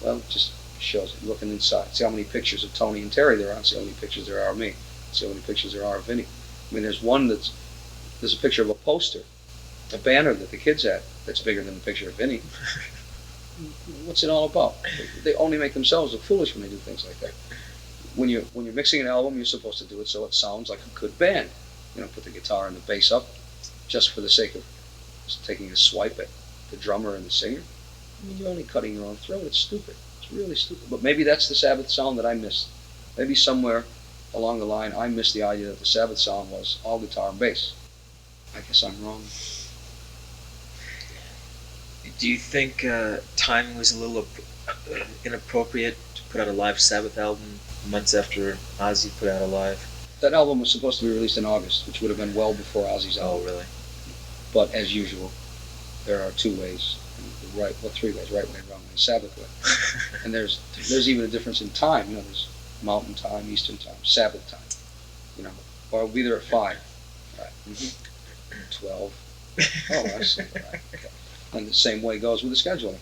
Well, it just shows it. Looking inside, see how many pictures of Tony and Terry there are, see how many pictures there are of me, see how many pictures there are of Vinny. I mean, there's a picture of a poster, a banner that the kids had that's bigger than the picture of Vinny. What's it all about? They only make themselves look foolish when they do things like that. When you're mixing an album, you're supposed to do it so it sounds like a good band. Put the guitar and the bass up, just for the sake of just taking a swipe at the drummer and the singer. I mean, you're only cutting your own throat. It's stupid. It's really stupid. But maybe that's the Sabbath sound that I missed. Maybe somewhere along the line, I missed the idea that the Sabbath sound was all guitar and bass. I guess I'm wrong. Do you think timing was a little inappropriate to put out a live Sabbath album months after Ozzy put out a live? That album was supposed to be released in August, which would have been well before Ozzy's album. Oh, really? But as usual, there are two ways, three ways: right way, wrong way, Sabbath way. And there's even a difference in time. There's Mountain Time, Eastern Time, Sabbath Time. Or we'll be there at 5. Right. 12. Oh, I see. Right. Okay. And the same way goes with the scheduling.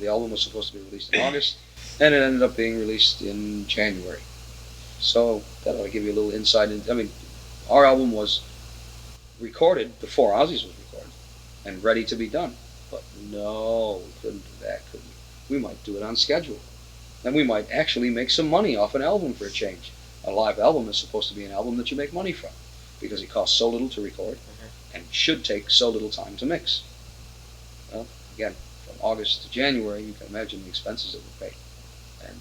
The album was supposed to be released in August, and it ended up being released in January. So that ought to give you a little insight. Our album was recorded before Ozzy's was recorded and ready to be done. But no, we couldn't do that, could we? We might do it on schedule. And we might actually make some money off an album for a change. A live album is supposed to be an album that you make money from because it costs so little to record and should take so little time to mix. Well, again, from August to January, you can imagine the expenses that we pay. And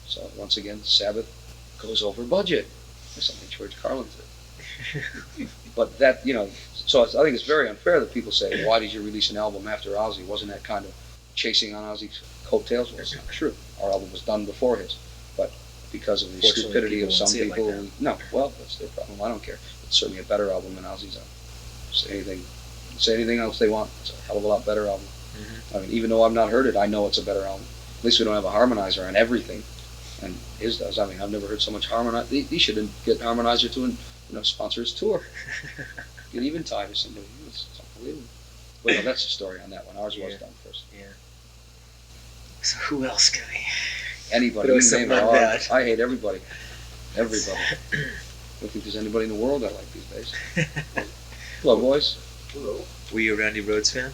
so, once again, Sabbath goes over budget. That's something George Carlin did. But that, so I think it's very unfair that people say, why did you release an album after Ozzy? Wasn't that kind of chasing on Ozzy's coattails? Well, it's not true. Our album was done before his. But because of the stupidity of some people, that's their problem. I don't care. It's certainly a better album than Ozzy's album. Say anything else they want. It's a hell of a lot better album. Even though I've not heard it, I know it's a better album. At least we don't have a harmonizer on everything, and his does. I've never heard so much harmonizer. He should get harmonizer to sponsor his tour. Get Eventide or something. It's unbelievable. But no, that's the story on that one. Ours was done first. Yeah. So who else can we? Anybody. But it was something like that. I hate everybody. Everybody. don't think there's anybody in the world I like these days. Hello, boys. Hello. Were you a Randy Rhoads fan?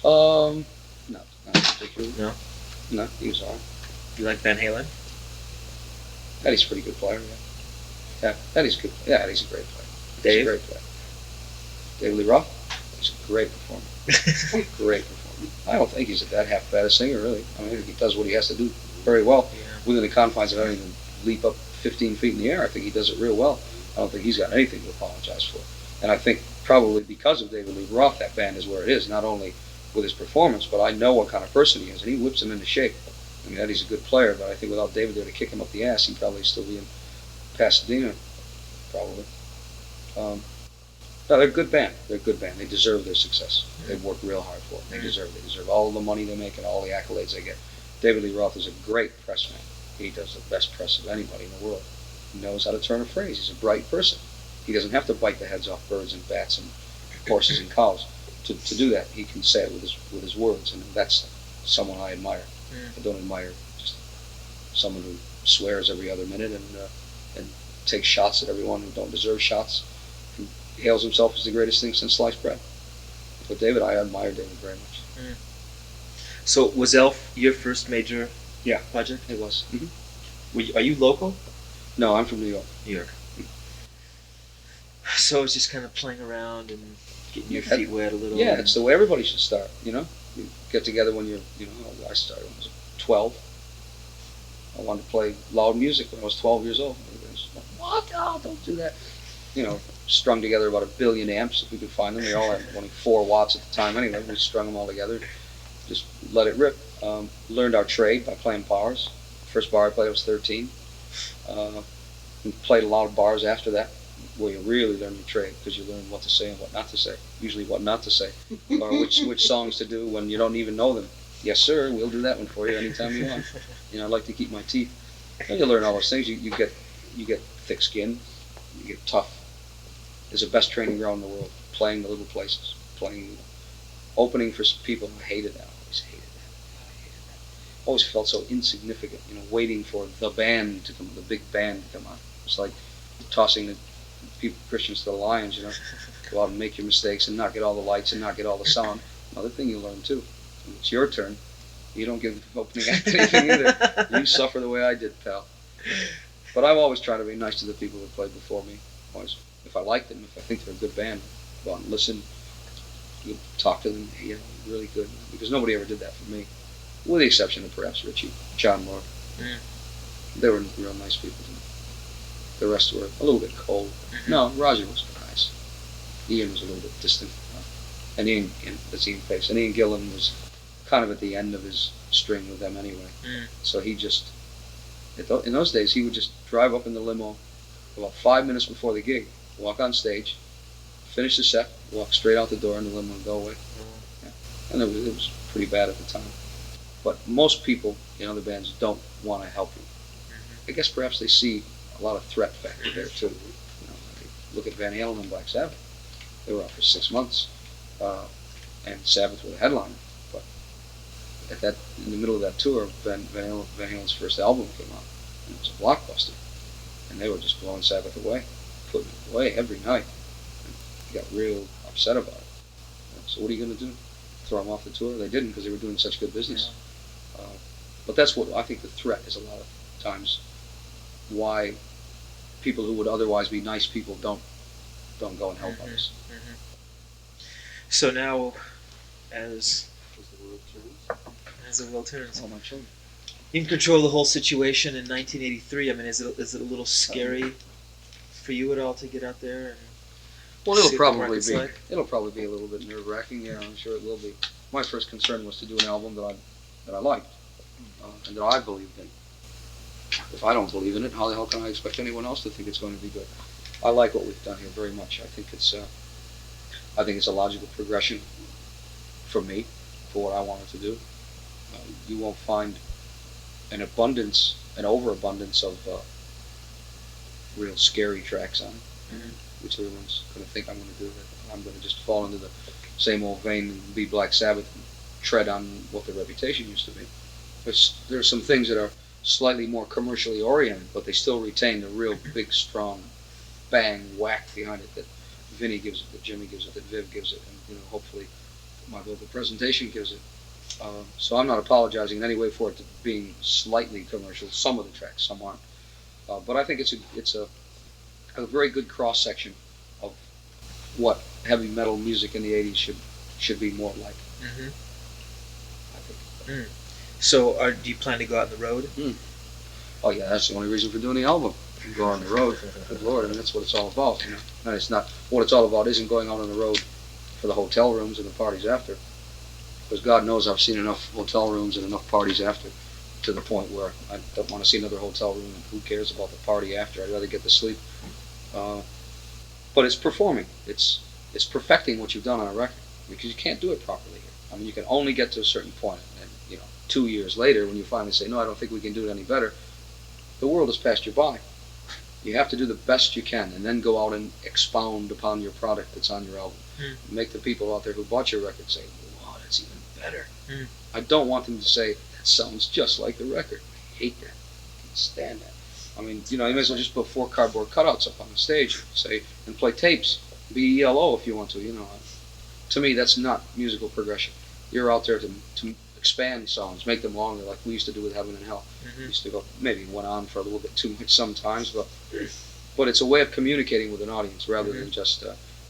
No, not particularly. No? No, he was alright. You like Van Halen? Eddie's a pretty good player, yeah. Yeah, Eddie's good. Yeah, Eddie's a great player. Dave? He's a great player. David Lee Roth? He's a great performer. Great performer. I don't think he's that half bad a singer, really. I mean, he does what he has to do very well within the confines of having to leap up 15 feet in the air. I think he does it real well. I don't think he's got anything to apologize for. And I think probably because of David Lee Roth, that band is where it is, not only with his performance, but I know what kind of person he is, and he whips him into shape. I mean, Eddie's a good player, but I think without David there to kick him up the ass, he'd probably still be in Pasadena, probably. No, they're a good band. They're a good band. They deserve their success. They've worked real hard for it. They deserve all the money they make and all the accolades they get. David Lee Roth is a great press man. He does the best press of anybody in the world. He knows how to turn a phrase. He's a bright person. He doesn't have to bite the heads off birds and bats and horses and cows to do that. He can say it with his words, and that's someone I admire. I don't admire just someone who swears every other minute and takes shots at everyone who don't deserve shots. Who hails himself as the greatest thing since sliced bread. But David, I admire David very much. So was Elf your first major project? It was. Mm-hmm. Are you local? No, I'm from New York. New York. So it's just kind of playing around and getting your feet wet a little. Yeah, it's the way everybody should start, you know? You get together when you're, I started when I was 12. I wanted to play loud music when I was 12 years old. Everybody's like, what? Oh, don't do that. Strung together about 1 billion amps if we could find them. They all had only 4 watts at the time anyway. We strung them all together, just let it rip. Learned our trade by playing bars. First bar I played I was 13. And played a lot of bars after that, where you really learn your trade, because you learn what to say and what not to say. Usually what not to say, or which songs to do when you don't even know them. Yes, sir, we'll do that one for you anytime you want. I like to keep my teeth. And you learn all those things. You get thick skin. You get tough. It's the best training ground in the world. Playing the little places, opening for people. I hated that. Always felt so insignificant. Waiting for the band to come, the big band to come on. It's like tossing the Christians to the lions. Go out and make your mistakes and not get all the lights and not get all the sound. Another thing you learn too. When it's your turn, you don't give the opening act anything either. You suffer the way I did, pal. But I've always tried to be nice to the people who played before me. Always, if I like them, if I think they're a good band, go out and listen, talk to them. Hey, really good. Because nobody ever did that for me, with the exception of perhaps Ritchie, John Moore. They were real nice people to me. The rest were a little bit cold. No, Roger was nice. Ian was a little bit distant. And that's Ian Pace. And Ian Gillan was kind of at the end of his string with them anyway. So he just, in those days, he would just drive up in the limo about 5 minutes before the gig, walk on stage, finish the set, walk straight out the door in the limo and go away. Yeah. And it was pretty bad at the time. But most people in other bands don't want to help you. I guess perhaps they see a lot of threat factor there too. Look at Van Halen and Black Sabbath. They were out for 6 months, and Sabbath were the headliner. But in the middle of that tour, Van Halen's first album came out, and it was a blockbuster. And they were just blowing Sabbath away, putting it away every night. And he got real upset about it. So what are you going to do? Throw them off the tour? They didn't, because they were doing such good business. But that's what I think the threat is a lot of times why people who would otherwise be nice people don't go and help others. So now, as the world turns, Oh, my children. you can control the whole situation in 1983. I mean, is it a little scary for you at all to get out there? Well, see it'll what the probably market's be. like? It'll probably be a little bit nerve-wracking. Yeah, I'm sure it will be. My first concern was to do an album that I liked and that I believed in. If I don't believe in it, how the hell can I expect anyone else to think it's going to be good? I like what we've done here very much. I think it's a logical progression for me, for what I wanted to do. You won't find an overabundance of real scary tracks on it, which everyone's going to think I'm going to do. I'm going to just fall into the same old vein and be Black Sabbath and tread on what their reputation used to be. There's some things that are slightly more commercially oriented, but they still retain the real big, strong bang, whack behind it that Vinny gives it, that Jimmy gives it, that Viv gives it, and hopefully my vocal presentation gives it. So I'm not apologizing in any way for it being slightly commercial. Some of the tracks, some aren't. But I think it's a very good cross section of what heavy metal music in the '80s should be more like. Mm-hmm. I think. So, do you plan to go out on the road? Oh yeah, that's the only reason for doing the album. You go on the road. Good Lord, and that's what it's all about. And it's not what it's all about. Isn't going out on the road for the hotel rooms and the parties after. Because God knows I've seen enough hotel rooms and enough parties after, to the point where I don't want to see another hotel room, and who cares about the party after? I'd rather get to sleep. But it's performing. It's perfecting what you've done on a record, because you can't do it properly here. I mean, you can only get to a certain point, and 2 years later, when you finally say, no, I don't think we can do it any better, the world has passed you by. You have to do the best you can, and then go out and expound upon your product that's on your album. Make the people out there who bought your record say, wow, that's even better. I don't want them to say, that sounds just like the record. I hate that. I can't stand that. I mean, you may as well just put 4 cardboard cutouts up on the stage, and play tapes. Be ELO if you want to, To me, that's not musical progression. You're out there to expand songs, make them longer, like we used to do with Heaven and Hell. We used to go, maybe went on for a little bit too much sometimes, but it's a way of communicating with an audience rather than just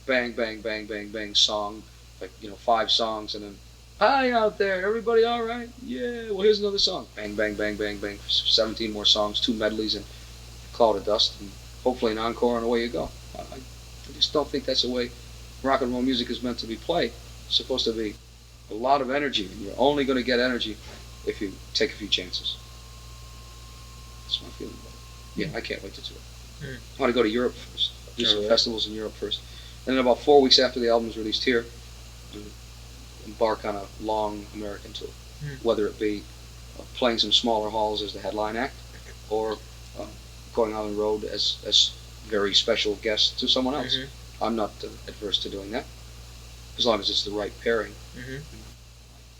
bang, bang, bang, bang, bang song, like 5 songs, and then, hi out there, everybody all right? Yeah, well here's another song. Bang, bang, bang, bang, bang, 17 more songs, 2 medleys, and a cloud of dust, and hopefully an encore, and away you go. I just don't think that's the way rock and roll music is meant to be played. It's supposed to be a lot of energy, and you're only going to get energy if you take a few chances. That's my feeling about it. Yeah, I can't wait to do it. I want to go to Europe first, do some festivals in Europe first, and then about 4 weeks after the album's released here, embark on a long American tour, whether it be playing some smaller halls as the headline act, or going out on the road as very special guests to someone else. I'm not adverse to doing that, as long as it's the right pairing.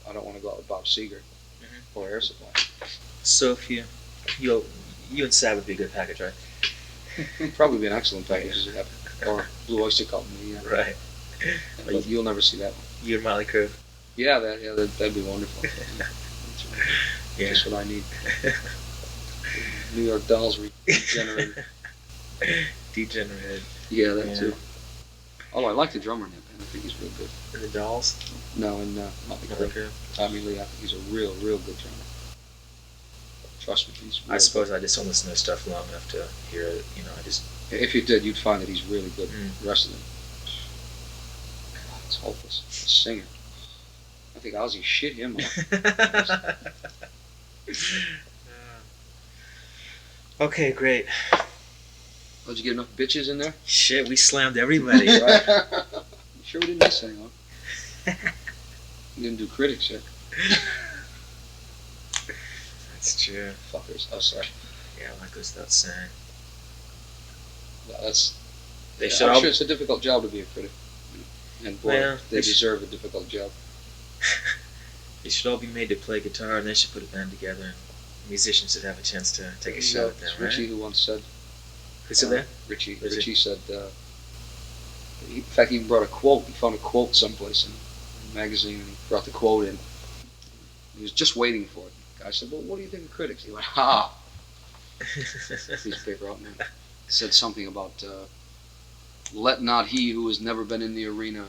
I don't want to go out with Bob Seger or Air Supply. So if you and Sabbath would be a good package, right? Probably be an excellent package, or Blue Oyster Company. Yeah. Right. But you'll never see that one. You and Motley Crue. Yeah, that'd be wonderful. Yeah. Just what I need. New York Dolls regenerated. Degenerated. Yeah, that too. Oh, I like the drummer in that band. I think he's real good. And the Dolls? No, and Motley Crue. Tommy Lee, I think he's a real good drummer. Trust me, he's I suppose I just don't listen to his stuff long enough to hear it. If you did, you'd find that he's really good. The rest of them, God, it's hopeless. The singer. I think Ozzy shit him off. Okay, great. Did you get enough bitches in there? Shit, we slammed everybody. Right. You sure we didn't miss anyone? We didn't do critics yet. That's true. Fuckers. Oh, sorry. Yeah, that goes without saying. Well, I'm They sure it's a difficult job to be a critic. And boy, they deserve a difficult job. They should all be made to play guitar, and they should put a band together, and musicians should have a chance to take a shot at them, right? Ritchie who once said... Who said that? Ritchie. Ritchie said... in fact, he even brought a quote. He found a quote someplace in a magazine, and he brought the quote in. He was just waiting for it. The guy said, well, what do you think of critics? He went, ha! Piece of paper out, man. He said something about... let not he who has never been in the arena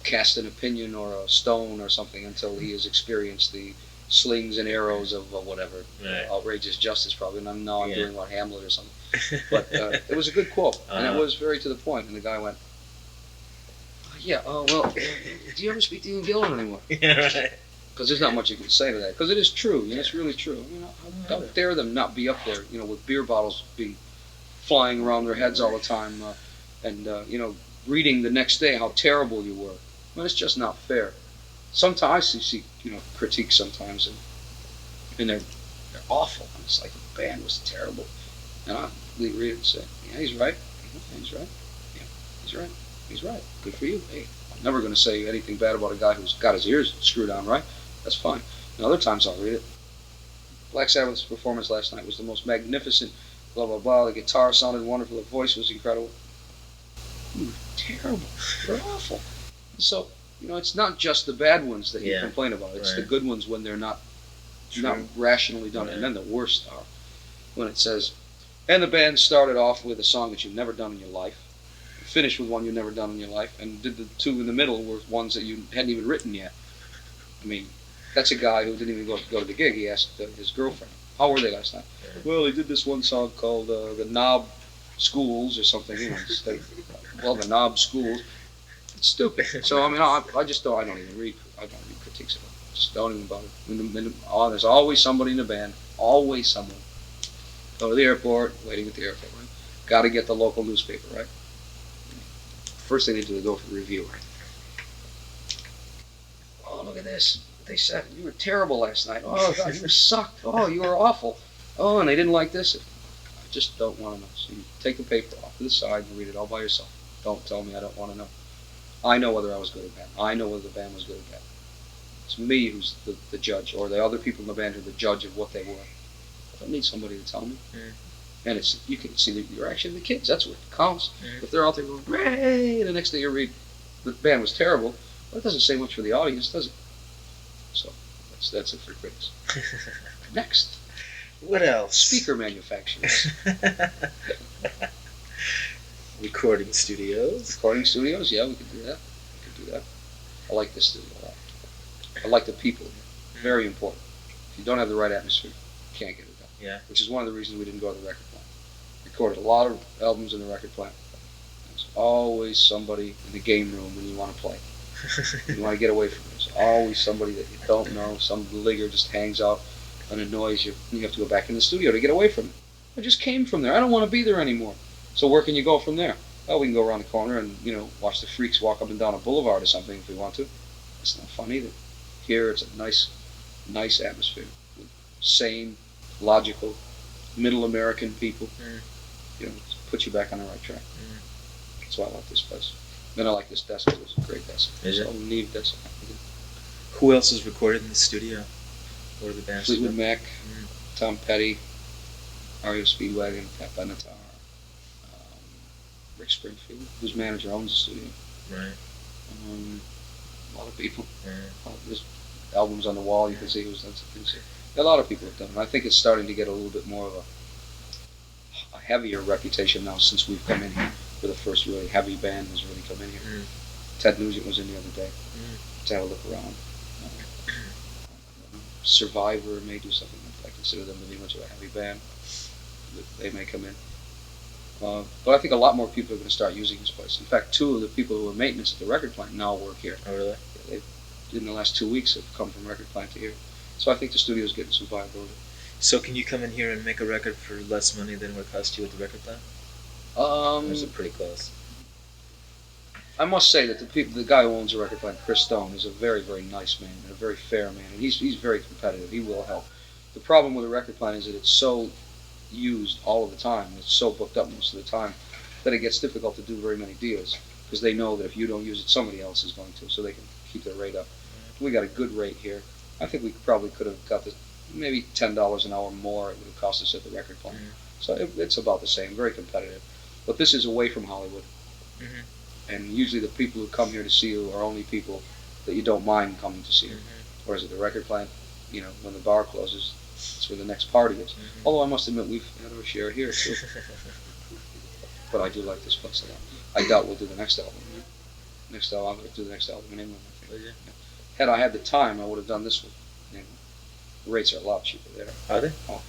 cast an opinion or a stone or something until he has experienced the slings and arrows of whatever, outrageous justice probably. And I'm doing what Hamlet or something. But it was a good quote, and it was very to the point. And the guy went, well, do you ever speak to Ian Gillan anymore? Yeah, right. Because there's not much you can say to that. Because it is true. It's really true. How dare them not be up there, with beer bottles being flying around their heads all the time, and reading the next day how terrible you were. I mean, it's just not fair. Sometimes I see critiques sometimes, and they're awful. And it's like the band was terrible, and I read it and say, yeah, he's right. Yeah, he's right. Yeah, he's right. He's right. Good for you. Hey, I'm never going to say anything bad about a guy who's got his ears screwed on right. That's fine. And other times I'll read it. Black Sabbath's performance last night was the most magnificent, blah, blah, blah. The guitar sounded wonderful. The voice was incredible. You were terrible. You're awful. So, it's not just the bad ones that you complain about. It's the good ones when they're not rationally done. Right. And then the worst are when it says, and the band started off with a song that you've never done in your life, finished with one you've never done in your life, and did the two in the middle were ones that you hadn't even written yet. I mean, that's a guy who didn't even go to the gig. He asked his girlfriend, how were they last night? Yeah. Well, they did this one song called the Knob Schools or something. Well, the Knob Schools. It's stupid. So, I mean, I just don't, I don't read critiques of it. Just don't even bother. There's always somebody in the band, always someone. Go to the airport, waiting at the airport, right? Got to get the local newspaper, right? First thing they do is go for the review, right? Oh, look at this. They said, you were terrible last night. Oh, God, you sucked. Oh, you were awful. Oh, and they didn't like this. I just don't want to know. So you take the paper off to the side and read it all by yourself. Don't tell me I don't want to know. I know whether I was good or bad. I know whether the band was good or bad. It's me who's the judge, or the other people in the band who are the judge of what they were. I don't need somebody to tell me. Mm. And you can see the reaction of the kids. That's what counts. Mm. If they're out there going, "Ray," the next thing you read, the band was terrible. Well, it doesn't say much for the audience, does it? So that's it for critics. Next. What else? Speaker manufacturers. Recording studios. Recording studios, yeah, we could do that. I like this studio a lot. I like the people here. Very important. If you don't have the right atmosphere, you can't get it done. Yeah. Which is one of the reasons we didn't go to the record plant. Recorded a lot of albums in the record plant. There's always somebody in the game room when you want to play. You want to get away from it. There's always somebody that you don't know. Some ligger just hangs out and annoys you. And you have to go back in the studio to get away from it. I just came from there. I don't want to be there anymore. So where can you go from there? Well, we can go around the corner and, watch the freaks walk up and down a boulevard or something if we want to. It's not fun either. Here it's a nice atmosphere. Sane, logical, middle American people. Mm. Put you back on the right track. Mm. That's why I like this place. Then I like this desk too. It's a great desk. Is it? It's a neat desk. Who else is recorded in the studio? What are the bands? Fleetwood Mac, Tom Petty, REO Speedwagon, Pat Benatar, Rick Springfield, whose manager owns the studio. Right. A lot of people. Yeah. There's albums on the wall. You can see who's done some things here. A lot of people have done it. I think it's starting to get a little bit more of a heavier reputation now since we've come in here. Where the first really heavy band has really come in here. Mm. Ted Nugent was in the other day to have a look around. Survivor may do something. I consider them to be much of a heavy band. They may come in. But I think a lot more people are going to start using this place. In fact, 2 of the people who were maintenance at the record plant now work here. Oh, really? Yeah, in the last 2 weeks have come from record plant to here. So I think the studio's getting some viability. So can you come in here and make a record for less money than it would cost you at the record plant? Or is it pretty close? I must say that the guy who owns the record plant, Chris Stone, is a very, very nice man and a very fair man. And he's very competitive. He will help. The problem with the record plant is that it's so used all of the time. It's so booked up most of the time that it gets difficult to do very many deals because they know that if you don't use it, somebody else is going to, so they can keep their rate up. We got a good rate here. I think we probably could have got this maybe $10 an hour more it would have cost us at the record plant. So it's about the same, very competitive. But this is away from Hollywood. And usually the people who come here to see you are only people that you don't mind coming to see you. Whereas at the record plant, when the bar closes, that's where the next party is. Although I must admit we've had our share here too. But I do like this place a lot. I doubt we'll do the next album. I'm going to do the next album in England, I think. Had I had the time, I would have done this one. The rates are a lot cheaper there. Are they? Oh,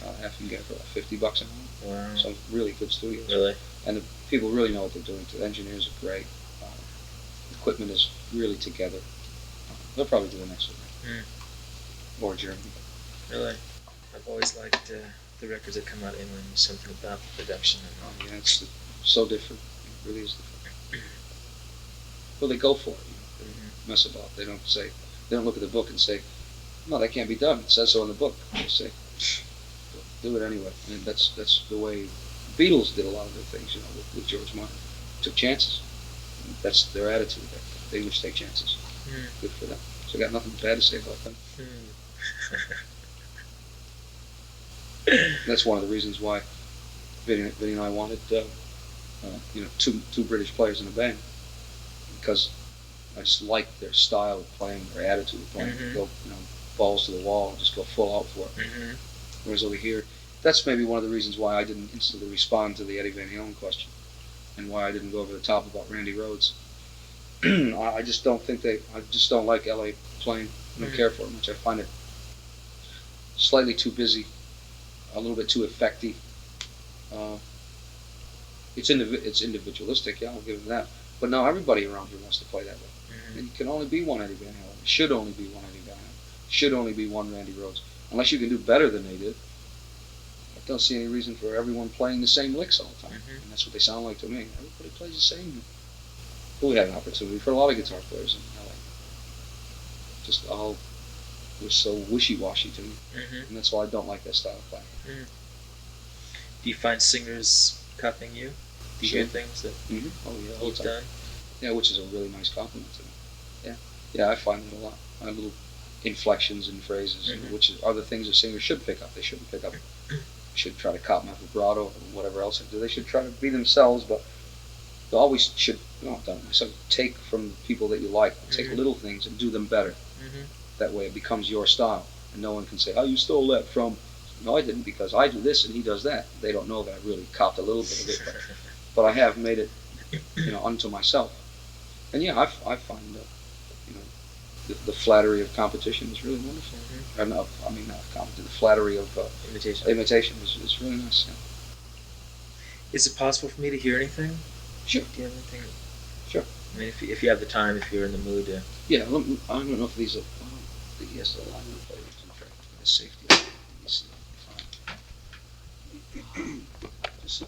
yeah. I have to get for like $50 an hour. Wow. Some really good studios. Really? And the people really know what they're doing. The engineers are great. Equipment is really together. They'll probably do the next one. Or Germany. Really? I've always liked the records that come out in England. Something about the production. And it's so different. It really is different. Well, they go for it. They don't mess about. They don't look at the book and say, no, that can't be done. It says so in the book. They say, do it anyway. And that's the way Beatles did a lot of their things, with George Martin. Took chances. And that's their attitude. The English take chances. Good for them. So I got nothing bad to say about them. That's one of the reasons why Vinny and I wanted, two British players in a band, because I just liked their style of playing, their attitude of playing. Go, balls to the wall and just go full out for it. Whereas over here, that's maybe one of the reasons why I didn't instantly respond to the Eddie Van Halen question, and why I didn't go over the top about Randy Rhoads. I just don't like LA playing. I don't care for it much. I find it slightly too busy, a little bit too effecty. It's individualistic, yeah, I'll give them that. But now everybody around here wants to play that way. And you can only be one Eddie Van Halen. It should only be one Eddie Van Halen. It should only be one Randy Rhoads. Unless you can do better than they did. I don't see any reason for everyone playing the same licks all the time. And that's what they sound like to me. Everybody plays the same. But we had an opportunity for a lot of guitar players in LA. Just all was so wishy-washy to me. And that's why I don't like that style of playing. Do you find singers copying you? Do you hear things that Oh yeah, all the you've time. done? Yeah, which is a really nice compliment to me. Yeah, I find it a lot. I have little inflections and phrases, which are the things a singer should pick up. They shouldn't pick up. Should try to copy my vibrato or whatever else they do. They should try to be themselves, but they always should. I've done it myself. Take from people that you like. Take little things and do them better. That way, it becomes your style, and no one can say, "Oh, you stole that from." No, I didn't, because I do this and he does that. They don't know that I really copped a little bit of it, but I have made it, unto myself. And yeah, I find that, the flattery of competition is really wonderful. Or not competition. The flattery of imitation is really nice. Yeah. Is it possible for me to hear anything? Sure. Do you have anything? Sure. I mean, if you have the time, if you're in the mood to. Yeah, I don't know if these are. Yes, the line of play the safety. Let me see. Just